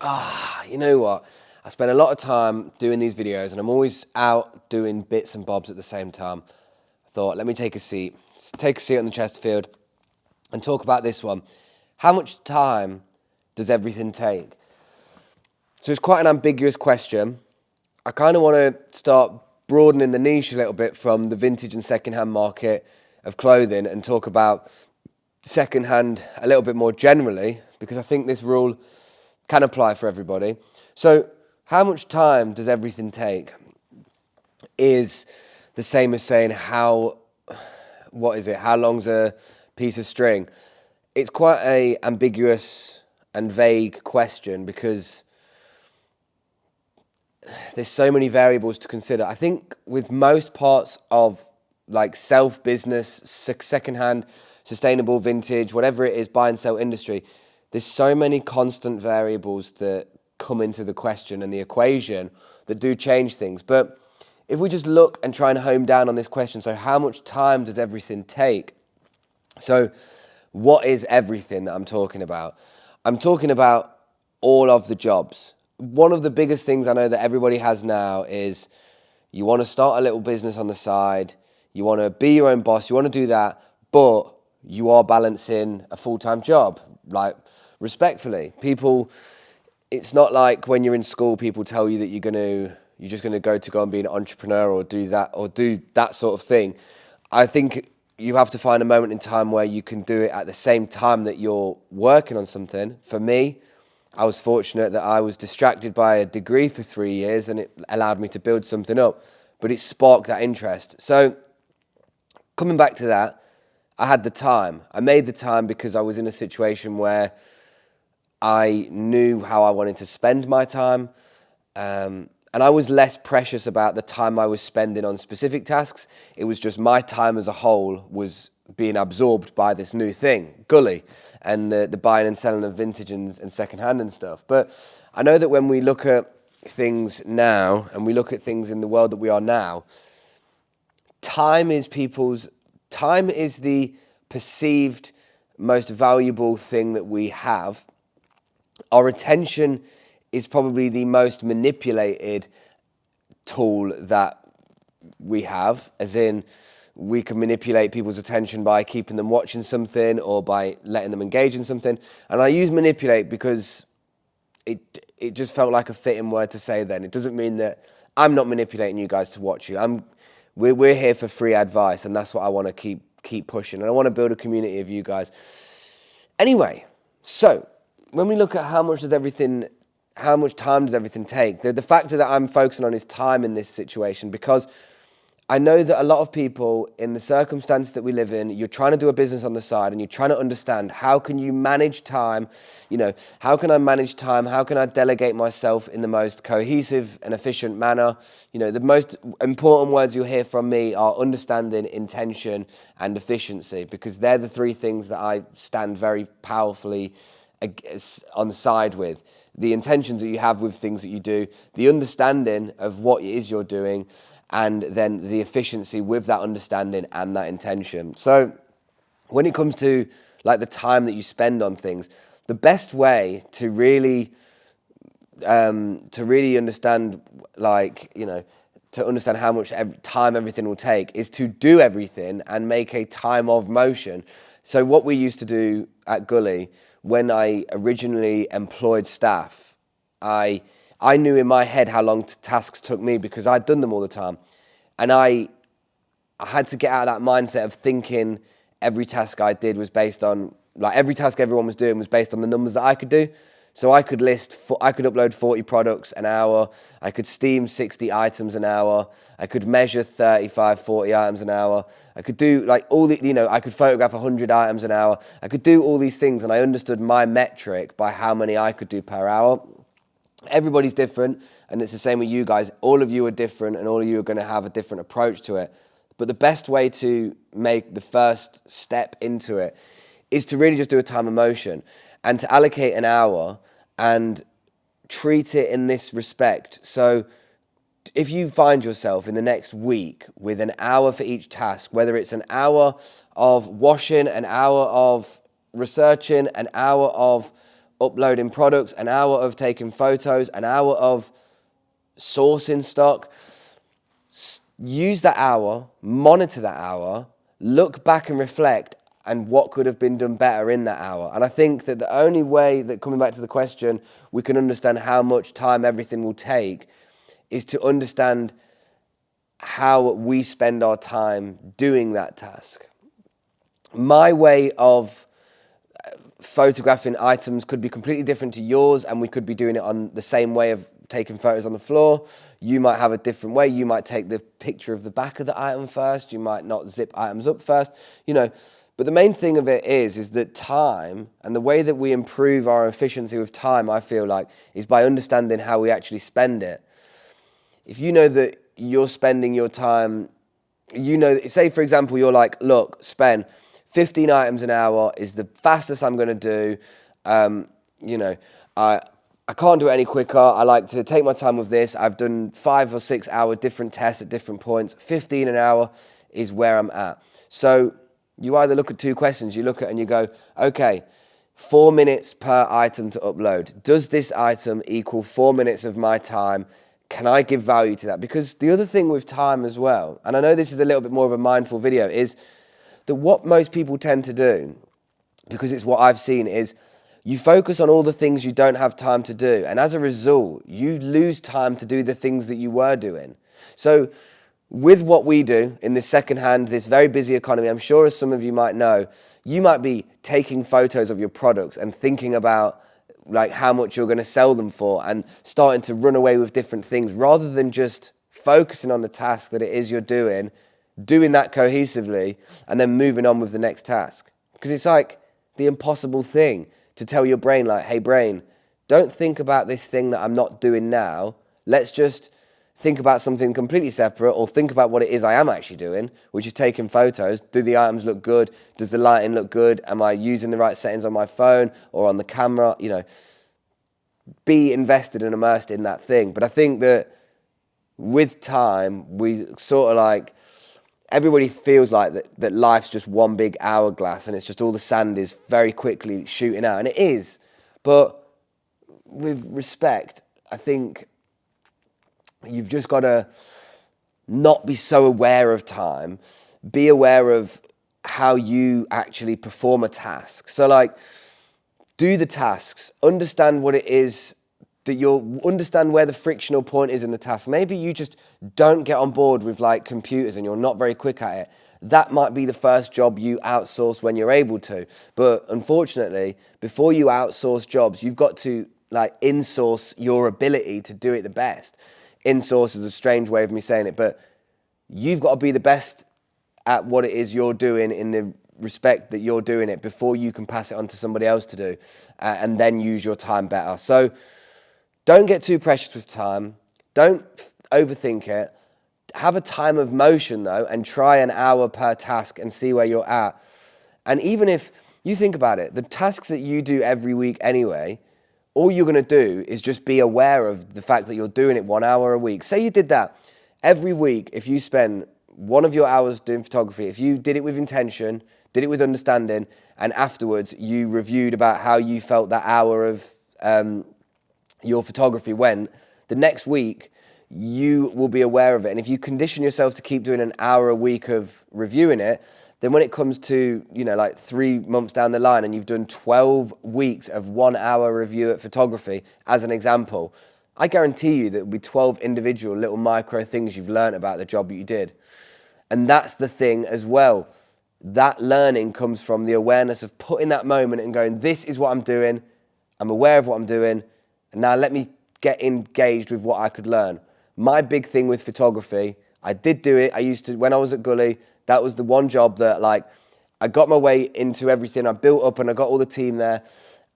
You know what? I spend a lot of time doing these videos and I'm always out doing bits and bobs at the same time. I thought, let me take a seat on the Chesterfield and talk about this one. How much time does everything take? So it's quite an ambiguous question. I kind of want to start broadening the niche a little bit from the vintage and second-hand market of clothing and talk about second-hand a little bit more generally, because I think this rule can apply for everybody. So how much time does everything take is the same as saying how long's a piece of string? It's quite a ambiguous and vague question because there's so many variables to consider. I think with most parts of like self-business, second-hand, sustainable, vintage, whatever it is, buy and sell industry, there's so many constant variables that come into the question and the equation that do change things. But if we just look and try and home down on this question, so how much time does everything take? So what is everything that I'm talking about? I'm talking about all of the jobs. One of the biggest things I know that everybody has now is you want to start a little business on the side, you want to be your own boss, you want to do that, but you are balancing a full-time job. Like, respectfully, people, it's not like when you're in school, people tell you that you're just going to go and be an entrepreneur or do that sort of thing. I think you have to find a moment in time where you can do it at the same time that you're working on something. For me, I was fortunate that I was distracted by a degree for 3 years and it allowed me to build something up, but it sparked that interest. So coming back to that, I had the time. I made the time because I was in a situation where I knew how I wanted to spend my time, and I was less precious about the time I was spending on specific tasks. It was just my time as a whole was being absorbed by this new thing, Gully, and the buying and selling of vintage and second-hand and stuff. But I know that when we look at things now, and we look at things in the world that we are now, time is the perceived most valuable thing that we have. Our attention is probably the most manipulated tool that we have, as in we can manipulate people's attention by keeping them watching something or by letting them engage in something. And I use manipulate because it just felt like a fitting word to say then. It doesn't mean that I'm not manipulating you guys to watch you. We're here for free advice, and that's what I want to keep pushing. And I want to build a community of you guys. Anyway, so when we look at how much time does everything take, the factor that I'm focusing on is time in this situation, because I know that a lot of people in the circumstances that we live in, you're trying to do a business on the side and you're trying to understand how can you manage time, how can I manage time, how can I delegate myself in the most cohesive and efficient manner. The most important words you'll hear from me are understanding, intention and efficiency, because they're the three things that I stand very powerfully on the side with. The intentions that you have with things that you do, the understanding of what it is you're doing, and then the efficiency with that understanding and that intention. So when it comes to like the time that you spend on things, the best way to really understand, to understand how much time everything will take is to do everything and make a time of motion. So what we used to do at Gully, when I originally employed staff, I knew in my head how long tasks took me because I'd done them all the time. And I had to get out of that mindset of thinking every task I did was based on, every task everyone was doing was based on the numbers that I could do. So I could upload 40 products an hour, I could steam 60 items an hour, I could measure 35, 40 items an hour, I could do I could photograph 100 items an hour, I could do all these things, and I understood my metric by how many I could do per hour. Everybody's different, and it's the same with you guys. All of you are different, and all of you are going to have a different approach to it. But the best way to make the first step into it is to really just do a time of motion and to allocate an hour and treat it in this respect. So if you find yourself in the next week with an hour for each task, whether it's an hour of washing, an hour of researching, an hour of uploading products, an hour of taking photos, an hour of sourcing stock. Use that hour, monitor that hour, look back and reflect and what could have been done better in that hour. And I think that the only way that, coming back to the question, we can understand how much time everything will take is to understand how we spend our time doing that task. My way of photographing items could be completely different to yours, and we could be doing it on the same way of taking photos on the floor. You might have a different way. You might take the picture of the back of the item first. You might not zip items up first, But the main thing of it is that time, and the way that we improve our efficiency with time, I feel like, is by understanding how we actually spend it. If you know that you're spending your time, say for example, you're like, look, spend 15 items an hour is the fastest I'm going to do. I can't do it any quicker. I like to take my time with this. I've done 5 or 6 hour different tests at different points. 15 an hour is where I'm at. So you either look at 2 questions. You look at and you go, okay, 4 minutes per item to upload. Does this item equal 4 minutes of my time? Can I give value to that? Because the other thing with time as well, and I know this is a little bit more of a mindful video, is that what most people tend to do, because it's what I've seen, is you focus on all the things you don't have time to do. And as a result, you lose time to do the things that you were doing. So with what we do in this secondhand, this very busy economy, I'm sure as some of you might know, you might be taking photos of your products and thinking about like how much you're going to sell them for and starting to run away with different things rather than just focusing on the task that it is you're doing that cohesively and then moving on with the next task. Because it's like the impossible thing to tell your brain, like, hey brain, don't think about this thing that I'm not doing now. Let's just think about something completely separate, or think about what it is I am actually doing, which is taking photos. Do the items look good? Does the lighting look good? Am I using the right settings on my phone or on the camera? Be invested and immersed in that thing. But I think that with time, we sort of like, everybody feels like that life's just one big hourglass and it's just all the sand is very quickly shooting out. And it is. But with respect, I think you've just got to not be so aware of time. Be aware of how you actually perform a task. So like, do the tasks. Understand what it is that understand where the frictional point is in the task. Maybe you just don't get on board with like computers and you're not very quick at it. That might be the first job you outsource when you're able to. But unfortunately, before you outsource jobs, you've got to like insource your ability to do it the best. Insource is a strange way of me saying it, but you've got to be the best at what it is you're doing in the respect that you're doing it before you can pass it on to somebody else to do, and then use your time better. So don't get too precious with time. Don't overthink it. Have a time of motion though, and try an hour per task and see where you're at. And even if you think about it, the tasks that you do every week anyway, all you're going to do is just be aware of the fact that you're doing it 1 hour a week. Say you did that every week. If you spend one of your hours doing photography, if you did it with intention, did it with understanding, and afterwards you reviewed about how you felt that hour of your photography went, the next week you will be aware of it. And if you condition yourself to keep doing an hour a week of reviewing it, then when it comes to, like 3 months down the line and you've done 12 weeks of 1 hour review at photography, as an example, I guarantee you that it'll be 12 individual little micro things you've learned about the job that you did. And that's the thing as well. That learning comes from the awareness of putting that moment and going, this is what I'm doing. I'm aware of what I'm doing. And now let me get engaged with what I could learn. My big thing with photography, I did do it. I used to, when I was at Gully, that was the one job that like, I got my way into everything. I built up and I got all the team there.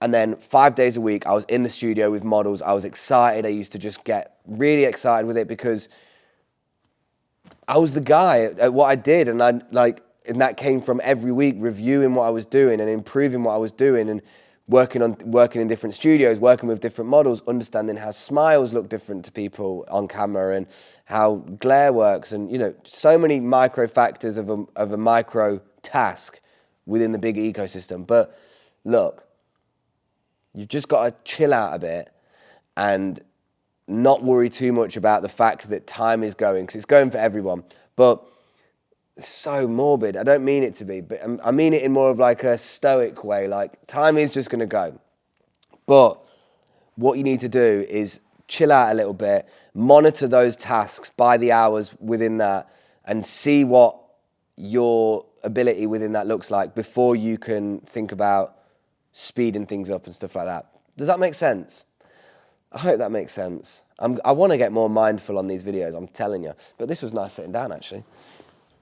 And then 5 days a week, I was in the studio with models. I was excited. I used to just get really excited with it because I was the guy at what I did. And and that came from every week reviewing what I was doing and improving what I was doing and working in different studios, working with different models, understanding how smiles look different to people on camera and how glare works, and so many micro factors of a micro task within the big ecosystem. But look, You've just got to chill out a bit and not worry too much about the fact that time is going, because it's going for everyone. But it's so morbid. I don't mean it to be, but I mean it in more of like a stoic way. Like, time is just going to go. But what you need to do is chill out a little bit, monitor those tasks by the hours within that, and see what your ability within that looks like before you can think about speeding things up and stuff like that. Does that make sense? I hope that makes sense. I want to get more mindful on these videos, I'm telling you. But this was nice sitting down, actually.